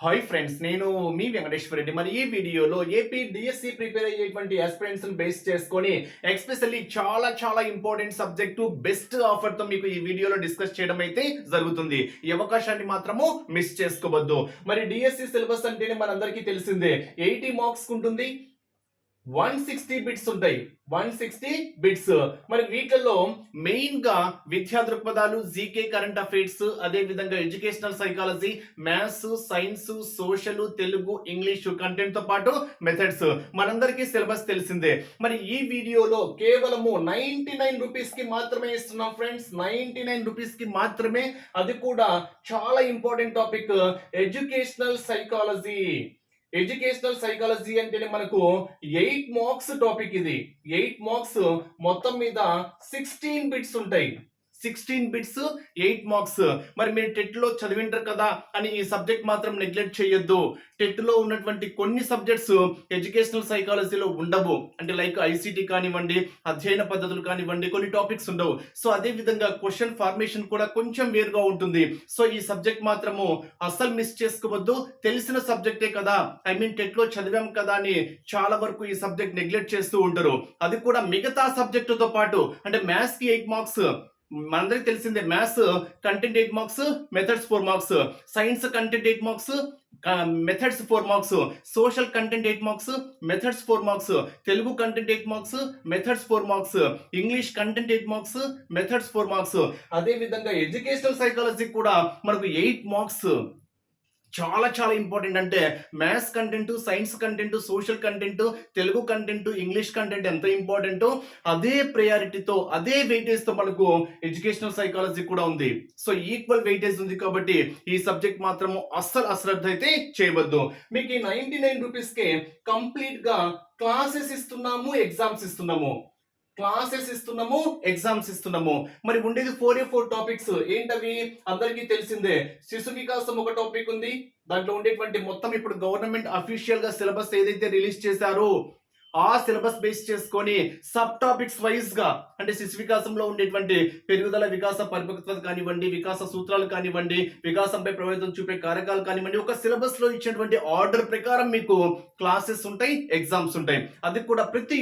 Hi friends, నేను మీ వెంకటేశ్వర రెడ్డి. మరి ఈ వీడియోలో ఏపీ డిఎస్సి ప్రిపేర్ అయ్యేటువంటి ఆస్పిరెంట్స్ బేస్ చేసుకొని ఎక్స్పెషల్లీ చాలా చాలా ఇంపార్టెంట్ సబ్జెక్టు బెస్ట్ ఆఫర్ తో మీకు ఈ వీడియోలో డిస్కస్ చేయడం అయితే జరుగుతుంది. ఈ అవకాశాన్ని మాత్రము మిస్ చేసుకోవద్దు. మరి డిఎస్సి సిలబస్ అంటేనే మనందరికీ తెలిసిందే, 80 మార్క్స్ ఉంటుంది, 160 బిట్స్ ఉంటాయి. 160 బిట్స్. మరి వీటిల్లో మెయిన్ గా విద్యా దృక్పథాలు, జీకే, కరెంట్ అఫైర్స్, అదే విధంగా educational psychology, maths, science, social, Telugu, English content తో పాటు మెథడ్స్ మనందరికీ సిలబస్ తెలిసిందే. మరి ఈ వీడియోలో కేవలము 99 రూపీస్ కి మాత్రమే ఇస్తున్నాం ఫ్రెండ్స్. 99 రూపీస్ కి మాత్రమే. అది కూడా చాలా important topic, educational psychology. Educational psychology అంటేనే మనకు 8 మార్క్స్ టాపిక్. ఇది 8 మార్క్స్, మొత్తం మీద 16 బిట్స్ ఉంటాయి. 16 బిట్స్, 8 మార్క్స్. మరి మీరు టెట్ లో చదివింటారు కదా అని ఈ సబ్జెక్ట్ మాత్రం నెగ్లెక్ట్ చేయొద్దు. టెట్ లో ఉన్నటువంటి కొన్ని సబ్జెక్ట్స్ ఎడ్యుకేషనల్ సైకాలజీలో ఉండవు. అంటే లైక్ ఐసిటి కానివ్వండి, అధ్యయన పద్ధతులు కానివ్వండి, కొన్ని టాపిక్స్ ఉండవు. సో అదే విధంగా క్వశ్చన్ ఫార్మేషన్ కూడా కొంచెం వేరుగా ఉంటుంది. సో ఈ సబ్జెక్ట్ మాత్రము అస్సలు మిస్ చేసుకోవద్దు. తెలిసిన సబ్జెక్టే కదా, టెట్ లో చదివాం కదా అని చాలా వరకు ఈ సబ్జెక్ట్ నెగ్లెక్ట్ చేస్తూ ఉంటారు. అది కూడా మిగతా సబ్జెక్టుతో పాటు. అంటే మ్యాథ్స్ కి 8 మార్క్స్ మనందరికి తెలిసిందే. Maths content 8 marks, methods 4 marks. Science content 8 marks, methods 4 marks. Social content 8 marks, methods 4 marks. Telugu content 8 marks, methods 4 marks. English content 8 marks, methods 4 marks. అదే విధంగా ఎడ్యుకేషనల్ సైకాలజీ కూడా మనకు 8 మార్క్స్. చాలా చాలా ఇంపార్టెంట్. అంటే maths content, science content, social content, Telugu content, English content ఎంత ఇంపార్టెంటో అదే ప్రయారిటీతో, అదే వెయిటేజ్ తో మనకు ఎడ్యుకేషనల్ సైకాలజీ కూడా ఉంది. సో ఈక్వల్ వెయిటేజ్ ఉంది కాబట్టి ఈ సబ్జెక్ట్ మాత్రము అస్సలు అశ్రద్ధ అయితే చేయవద్దు. మీకు ఈ 99 రూపీస్ కే కంప్లీట్ గా క్లాసెస్ ఇస్తున్నాము, ఎగ్జామ్స్ ఇస్తున్నాము. క్లాసెస్ ఇస్తున్నాము, ఎగ్జామ్స్ ఇస్తున్నాము. మరి ఉండేది 4 టాపిక్స్. ఏంటవి? అందరికీ తెలిసిందే. శిశు వికాసం ఒక టాపిక్ ఉంది. దాంట్లో ఉండేటువంటి మొత్తం ఇప్పుడు గవర్నమెంట్ అఫీషియల్ గా సిలబస్ ఏదైతే రిలీజ్ చేశారో ఆ సిలబస్ బేస్ చేసుకొని సబ్ టాపిక్స్ వైజ్ గా, అంటే శిశు వికాసంలో ఉండేటువంటి పెరుగుదల, వికాస పరిపక్వత కానివ్వండి, వికాస సూత్రాలు కానివ్వండి, వికాసంపై ప్రభావితం చూపే కారకాలు కానివ్వండి, ఒక సిలబస్ లో ఇచ్చినటువంటి ఆర్డర్ ప్రకారం మీకు క్లాసెస్ ఉంటాయి, ఎగ్జామ్స్ ఉంటాయి. అది కూడా ప్రతి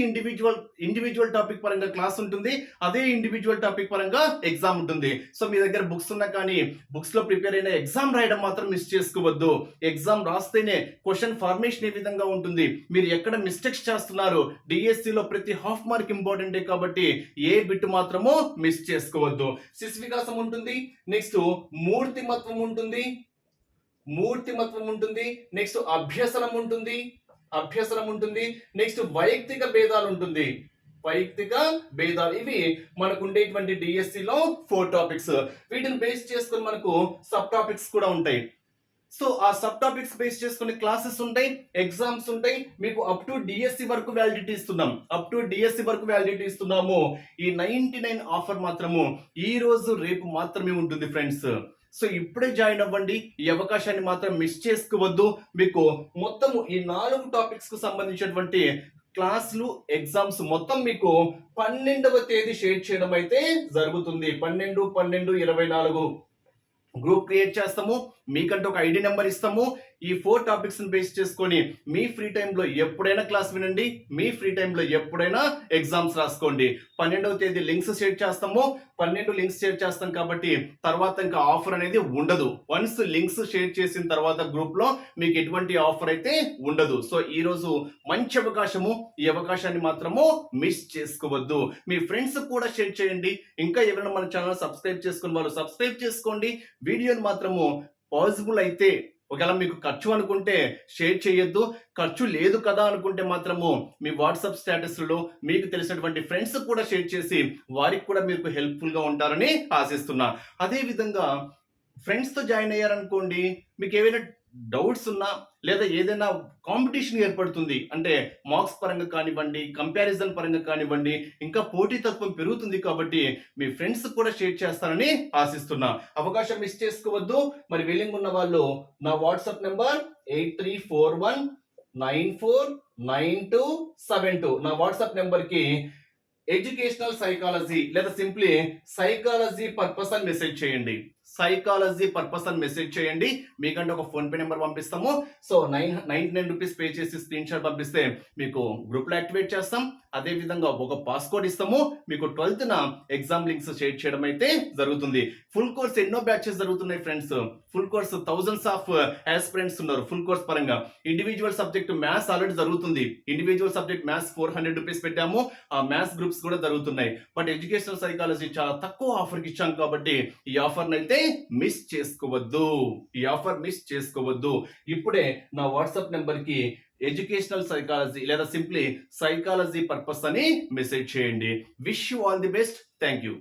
ఇండివిజువల్ టాపిక్ పరంగా క్లాస్ ఉంటుంది, అదే ఇండివిజువల్ టాపిక్ పరంగా ఎగ్జామ్ ఉంటుంది. సో మీ దగ్గర బుక్స్ ఉన్నా కానీ బుక్స్ లో ప్రిపేర్ అయిన ఎగ్జామ్ రాయడం మాత్రం మిస్ చేసుకోవద్దు. ఎగ్జామ్ రాస్తేనే క్వశ్చన్ ఫార్మేషన్ ఏ విధంగా ఉంటుంది, మీరు ఎక్కడ మిస్టేక్స్ చేస్తున్నారు. డిఎస్సి లో ప్రతి హాఫ్ మార్క్ ఇంపార్టెంట్ కాబట్టి ఏ బిట్ మాత్రమో మిస్ చేసుకోవద్దు. శిశు వికాసం ఉంటుంది, నెక్స్ట్ మూర్తిమత్వం ఉంటుంది, నెక్స్ట్ అభ్యసనం ఉంటుంది, నెక్స్ట్ వైయక్తిక భేదాలు ఉంటుంది. ఇవి మనకు ఉండేటువంటి డిఎస్సి లో 4 టాపిక్స్. వీటిని బేస్ చేసుకొని మనకు సబ్ టాపిక్స్ కూడా ఉంటాయి. సో ఆ సబ్ టాపిక్స్ బేస్ చేసుకుని క్లాసెస్ ఉంటాయి, ఎగ్జామ్స్ ఉంటాయి. మీకు అప్ టు డిఎస్సి వరకు వ్యాలిడిటీ ఇస్తున్నాము. ఈ 99 ఆఫర్ మాత్రము ఈ రోజు రేపు మాత్రమే ఉంటుంది ఫ్రెండ్స్. సో ఇప్పుడే జాయిన్ అవ్వండి. ఈ అవకాశాన్ని మాత్రం మిస్ చేసుకోవద్దు. మీకు మొత్తం ఈ 4 టాపిక్స్ కు సంబంధించినటువంటి క్లాసులు, ఎగ్జామ్స్ మొత్తం మీకు 12వ తేదీ షేర్ చేయడం అయితే జరుగుతుంది. 12/12/24 గ్రూప్ క్రియేట్ చేస్తాము. మీకంటే ఒక ఐడి నెంబర్ ఇస్తాము. ఈ 4 టాపిక్స్ బేస్ చేసుకొని మీ ఫ్రీ టైంలో ఎప్పుడైనా క్లాస్ వినండి, మీ ఫ్రీ టైంలో ఎప్పుడైనా ఎగ్జామ్స్ రాసుకోండి. 12వ తేదీ లింక్స్ షేర్ చేస్తాము. 12 లింక్స్ షేర్ చేస్తాం కాబట్టి తర్వాత ఇంకా ఆఫర్ అనేది ఉండదు. వన్స్ లింక్స్ షేర్ చేసిన తర్వాత గ్రూప్ లో మీకు ఎటువంటి ఆఫర్ అయితే ఉండదు. సో ఈ రోజు మంచి అవకాశము, ఈ అవకాశాన్ని మాత్రము మిస్ చేసుకోవద్దు. మీ ఫ్రెండ్స్ కూడా షేర్ చేయండి. ఇంకా ఎవరైనా మన ఛానల్ సబ్స్క్రైబ్ చేసుకుని వాళ్ళు సబ్స్క్రైబ్ చేసుకోండి. వీడియోని మాత్రము పాసిబుల్ అయితే, ఒకవేళ మీకు ఖర్చు అనుకుంటే షేర్ చేయొద్దు. ఖర్చు లేదు కదా అనుకుంటే మాత్రము మీ వాట్సాప్ స్టేటస్లలో మీకు తెలిసినటువంటి ఫ్రెండ్స్ కూడా షేర్ చేసి వారికి కూడా మీకు హెల్ప్ఫుల్ గా ఉంటారని ఆశిస్తున్నా. అదే విధంగా ఫ్రెండ్స్ తో జాయిన్ అయ్యారనుకోండి, మీకు ఏవైనా డౌట్స్ ఉన్నా లేదా ఏదైనా కాంపిటీషన్ ఏర్పడుతుంది, అంటే మార్క్స్ పరంగా కానివ్వండి, కంపారిజన్ పరంగా కానివ్వండి, ఇంకా పోటీతత్వం పెరుగుతుంది కాబట్టి మీ ఫ్రెండ్స్ కూడా షేర్ చేస్తారని ఆశిస్తున్నా. అవకాశం మిస్ చేసుకోవద్దు. మరి విల్లింగ్ ఉన్న వాళ్ళు నా వాట్సాప్ నెంబర్ 8341949272 నా వాట్సాప్ నెంబర్ కి ఎడ్యుకేషనల్ సైకాలజీ లేదా సింప్లీ సైకాలజీ పర్పస్ అని మెసేజ్ చేయండి. సైకాలజీ పర్పస్ అని మెసేజ్ చేయండి. మీకంటే ఒక ఫోన్ పే నెంబర్ పంపిస్తాము. సో 99 రూపీస్ పే చేసి స్క్రీన్ షాట్ పంపిస్తే మీకు గ్రూప్ లో యాక్టివేట్ చేస్తాం. అదే విధంగా ఒక పాస్కోడ్ ఇస్తాము. మీకు 12th ఎగ్జామ్ లింక్స్ షేర్ చేయడం అయితే జరుగుతుంది. ఫుల్ కోర్స్ ఎన్నో బ్యాచెస్ జరుగుతున్నాయి friends. Full course thousands of aspirants ఉన్నారు ఫుల్ కోర్స్ పరంగా. ఇండివిజువల్ సబ్జెక్ట్ మ్యాథ్స్ ఆల్రెడీ జరుగుతుంది. ఇండివిజువల్ సబ్జెక్ట్ మ్యాథ్స్ 400 రూపీస్ పెట్టాము. ఆ మ్యాథ్స్ గ్రూప్స్ కూడా జరుగుతున్నాయి. బట్ ఎడ్యుకేషనల్ సైకాలజీ చాలా తక్కువ ఆఫర్కి ఇచ్చాం కాబట్టి ఈ ఆఫర్ అయితే మిస్ చేసుకోవద్దు. ఈ ఆఫర్ మిస్ చేసుకోవద్దు. ఇప్పుడే నా వాట్సాప్ నెంబర్ కి ఎడ్యుకేషనల్ సైకాలజీ లేదా సింప్లీ సైకాలజీ పర్పస్ అని మెసేజ్ చేయండి. Wish you all the best. Thank you.